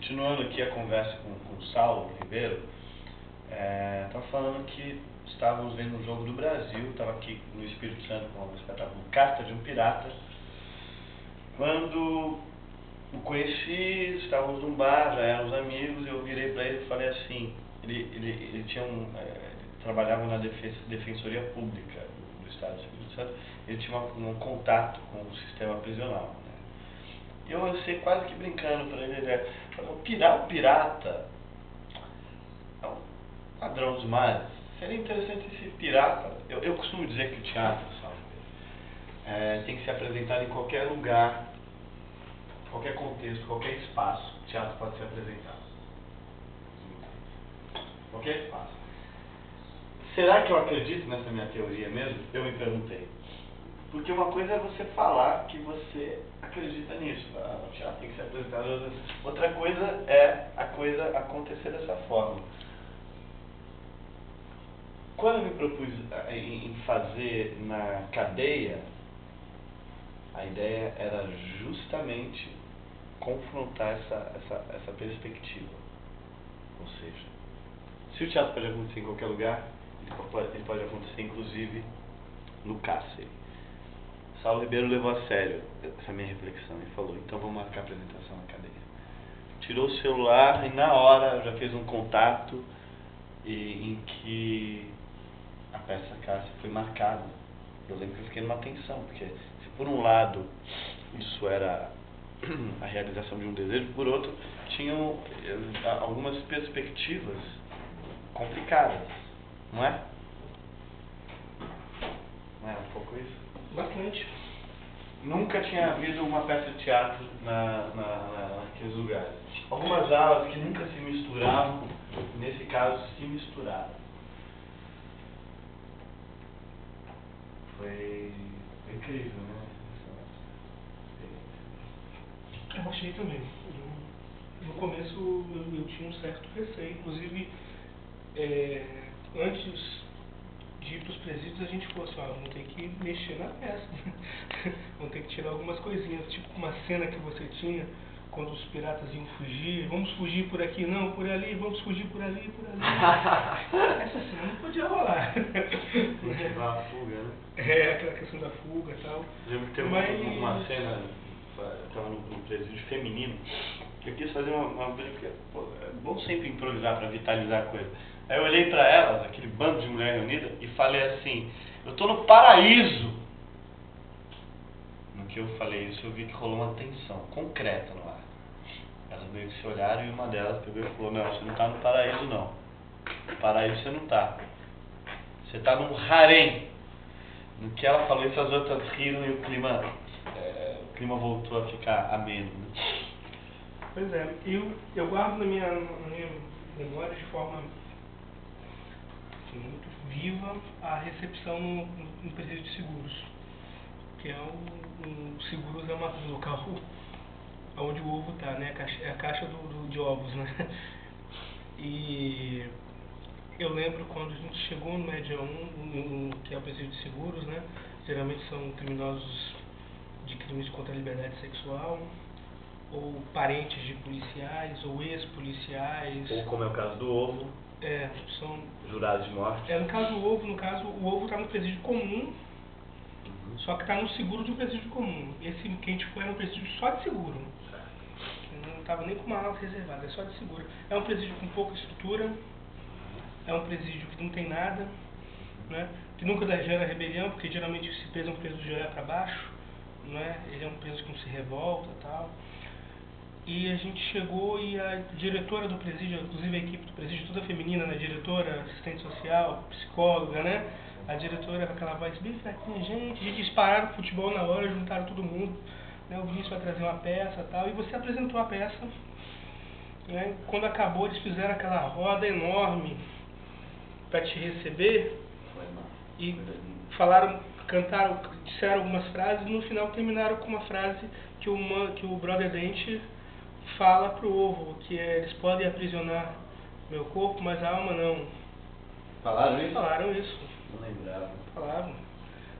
Continuando aqui a conversa com o Saulo Ribeiro, estava falando que estávamos vendo um jogo do Brasil, estava aqui no Espírito Santo com um espetáculo Carta de um Pirata, quando o conheci, estávamos num bar, já éramos amigos, e eu virei para ele e falei assim, ele trabalhava na Defensoria Pública do Estado do Espírito Santo, ele tinha um contato com o sistema prisional. E eu lancei quase que brincando para ele, o pirata é um ladrão dos mares. Seria interessante esse pirata. Eu costumo dizer que o teatro, tem que se apresentar em qualquer lugar, qualquer contexto, qualquer espaço. O teatro pode ser apresentado. Qualquer espaço. Será que eu acredito nessa minha teoria mesmo? Eu me perguntei. Porque uma coisa é você falar que você acredita nisso, o teatro tem que ser apresentado. Outra coisa é a coisa acontecer dessa forma. Quando eu me propus em fazer na cadeia, a ideia era justamente confrontar essa perspectiva. Ou seja, se o teatro pode acontecer em qualquer lugar, ele pode acontecer inclusive no cárcere. Saulo Ribeiro levou a sério essa minha reflexão e falou, então vamos marcar a apresentação na cadeia. Tirou o celular e na hora já fez um contato em que a peça Cárcere foi marcada. Eu lembro que eu fiquei numa tensão, porque se por um lado isso era a realização de um desejo, por outro tinham algumas perspectivas complicadas, não é? Não é um pouco isso? Bastante. Nunca tinha havido uma peça de teatro naqueles lugares. Algumas aulas que nunca se misturavam, nesse caso se misturaram. Foi incrível, né? Eu achei também. No começo eu tinha um certo receio, inclusive antes de ir para os presídios a gente falou assim, vamos ter que mexer na peça, vamos ter que tirar algumas coisinhas, tipo uma cena que você tinha quando os piratas iam fugir, vamos fugir por aqui, não, por ali, vamos fugir por ali, por ali. Essa cena não podia rolar. Motivar a fuga, né? Aquela questão da fuga e tal. Eu lembro que teve uma cena, eu estava num presídio feminino, que eu quis fazer uma brincadeira, é bom sempre improvisar para vitalizar a coisa. Aí eu olhei para elas, aquele bando de mulher reunida, e falei assim, eu estou no paraíso. No que eu falei isso, eu vi que rolou uma tensão concreta no ar. Elas meio que se olharam e uma delas pegou e falou, não, você não está no paraíso não. No paraíso você não está. Você está num harém. No que ela falou isso, as outras riram e o clima voltou a ficar ameno. Né? Pois é, eu guardo na minha memória de forma muito viva a recepção no presídio de seguros, que é o seguros é um local onde o ovo está, né? É a caixa de ovos, né? E eu lembro quando a gente chegou no Média 1, que é o presídio de seguros, né? Geralmente são criminosos de crimes contra a liberdade sexual, ou parentes de policiais, ou ex-policiais. Ou como é o caso do ovo. São jurados de morte. No caso o ovo está no presídio comum, só que está no seguro de um presídio comum. Esse que a gente foi era um presídio só de seguro. Não estava nem com uma ala reservada, é só de seguro. É um presídio com pouca estrutura, é um presídio que não tem nada, né? Que nunca gera rebelião, porque geralmente esse preso é um preso de olhar para baixo, né? Ele é um preso que não se revolta e tal. E a gente chegou e a diretora do presídio, inclusive a equipe do presídio toda feminina, né? Diretora, assistente social, psicóloga, né? A diretora com aquela voz bem fraquinha, gente, eles pararam o futebol na hora, juntaram todo mundo, né? O Vinícius vai trazer uma peça e tal, e você apresentou a peça, né? Quando acabou eles fizeram aquela roda enorme para te receber e falaram, cantaram, disseram algumas frases e no final terminaram com uma frase que o Brother Dente fala pro ovo, que eles podem aprisionar meu corpo, mas a alma não. Falaram isso? Falaram isso. Não lembrava. Falaram.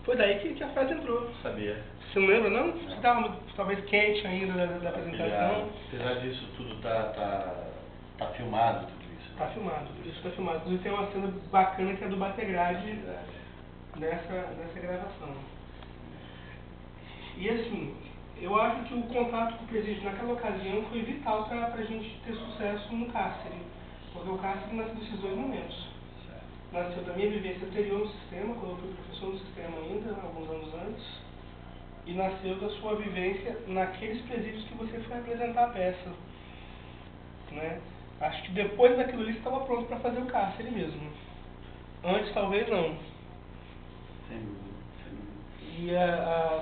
Foi daí que a frase entrou. Sabia. Você não lembra, não? Você estava talvez quente ainda da apresentação. Apesar disso tudo tá filmado, tudo isso. Tá filmado, isso tá filmado. Inclusive tem uma cena bacana que é do Bategrade nessa gravação. E assim, eu acho que o contato com o presídio naquela ocasião foi vital para a gente ter sucesso no cárcere. Porque o cárcere nasceu desses dois momentos. Nasceu da minha vivência anterior no sistema, quando eu fui professor no sistema ainda, alguns anos antes, e nasceu da sua vivência naqueles presídios que você foi apresentar a peça. Né? Acho que depois daquilo ali você estava pronto para fazer o cárcere mesmo. Antes talvez não. Sem dúvida. E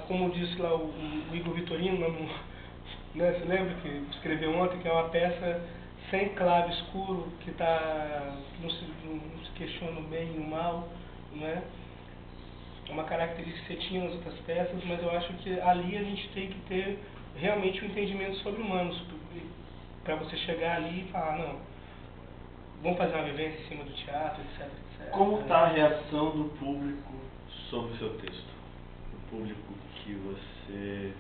como disse lá o Igor Vitorino, né, você lembra que escreveu ontem que é uma peça sem clave escuro, que não se questiona o bem e o mal, né? É uma característica que você tinha nas outras peças, mas eu acho que ali a gente tem que ter realmente um entendimento sobre humanos, para você chegar ali e falar, não, vamos fazer uma vivência em cima do teatro, etc, etc. Como está a reação do público sobre o seu texto? O público que você...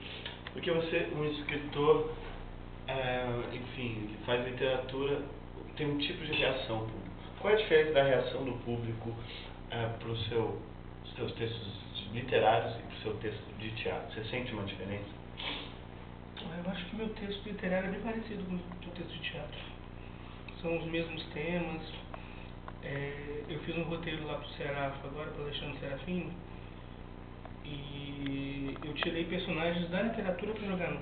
Porque você, um escritor, enfim, que faz literatura, tem um tipo de reação pública. Qual é a diferença da reação do público para os seus textos literários e para o seu texto de teatro? Você sente uma diferença? Eu acho que meu texto literário é bem parecido com o meu texto de teatro. São os mesmos temas. Eu fiz um roteiro lá para o Serafo, agora para o Alexandre Serafim, e eu tirei personagens da literatura para jogar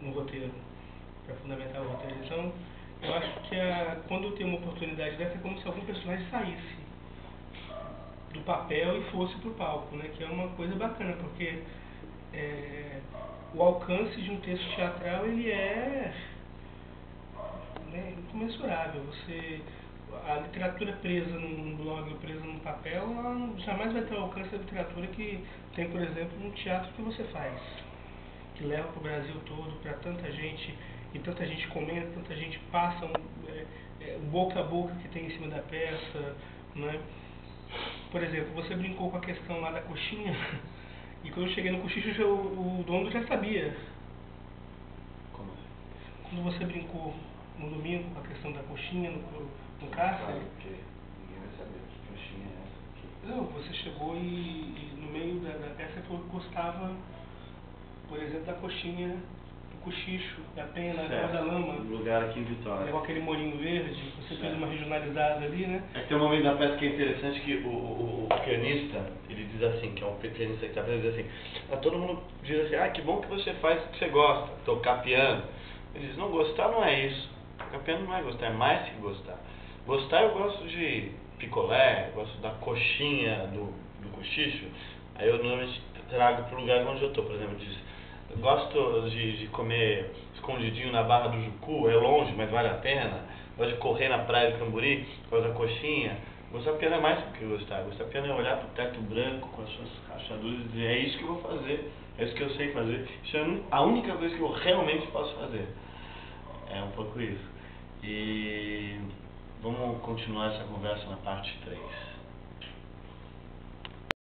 no roteiro, para fundamentar o roteiro. Então, eu acho que quando eu tenho uma oportunidade dessa, é como se algum personagem saísse do papel e fosse para o palco, né? Que é uma coisa bacana, porque o alcance de um texto teatral ele é incomensurável. A literatura presa num blog ou presa num papel, ela jamais vai ter o alcance da literatura que tem, por exemplo, no teatro que você faz, que leva para o Brasil todo, para tanta gente, e tanta gente comenta, tanta gente passa boca a boca que tem em cima da peça, né? Por exemplo, você brincou com a questão lá da coxinha, e quando eu cheguei no cochicho, o dono já sabia. Como assim? Quando você brincou no domingo com a questão da coxinha no cárcere. Claro, porque ninguém vai saber que coxinha é essa. Não, você chegou e no meio da peça falou que gostava, por exemplo, da coxinha, do cochicho, da pena, da lama. Um lugar aqui em Vitória. Com aquele molinho verde, você fez uma regionalizada ali, né? Tem um momento da peça que é interessante que o pianista, ele diz assim, que é um pianista que está fazendo, diz assim, todo mundo diz assim, que bom que você faz o que você gosta, tocar piano. Ele diz, não, gostar não é isso. Tocar piano não é gostar, é mais que gostar. Gostar, eu gosto de picolé, gosto da coxinha do cochicho. Aí eu normalmente trago para o lugar onde eu estou, por exemplo, eu gosto de comer escondidinho na Barra do Jucu, é longe, mas vale a pena. Gosto de correr na praia de Camburi, gosto da coxinha. Gostar piano é mais do que gostar. Gostar piano é olhar para o teto branco com as suas rachaduras e dizer, é isso que eu vou fazer, é isso que eu sei fazer. Isso é a única coisa que eu realmente posso fazer. É um pouco isso. E vamos continuar essa conversa na parte 3.